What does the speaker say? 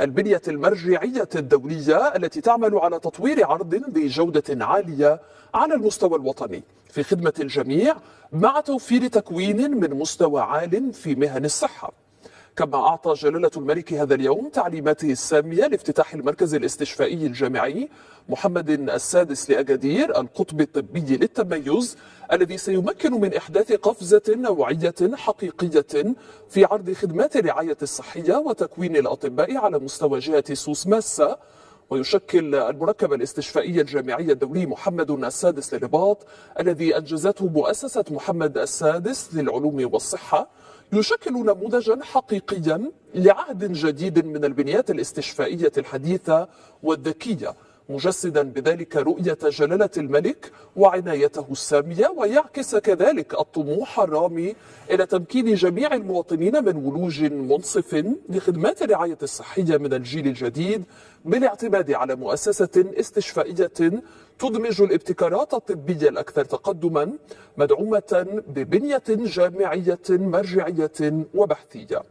البنية المرجعية الدولية التي تعمل على تطوير عرض ذي جودة عالية على المستوى الوطني في خدمة الجميع مع توفير تكوين من مستوى عال في مهن الصحة. كما أعطى جلالة الملك هذا اليوم تعليماته السامية لافتتاح المركز الاستشفائي الجامعي محمد السادس لأكادير القطب الطبي للتميز، الذي سيمكن من إحداث قفزة نوعية حقيقية في عرض خدمات الرعاية الصحية وتكوين الأطباء على مستوى جهة سوس ماسة. ويشكل المركب الاستشفائي الجامعي الدولي محمد السادس للرباط الذي أنجزته مؤسسة محمد السادس للعلوم والصحة يشكل نموذجا حقيقيا لعهد جديد من البنيات الاستشفائية الحديثة والذكية، مجسدا بذلك رؤية جلالة الملك وعنايته السامية، ويعكس كذلك الطموح الرامي إلى تمكين جميع المواطنين من ولوج منصف لخدمات الرعاية الصحية من الجيل الجديد بالاعتماد على مؤسسة استشفائية تدمج الابتكارات الطبية الأكثر تقدما مدعومة ببنية جامعية مرجعية وبحثية.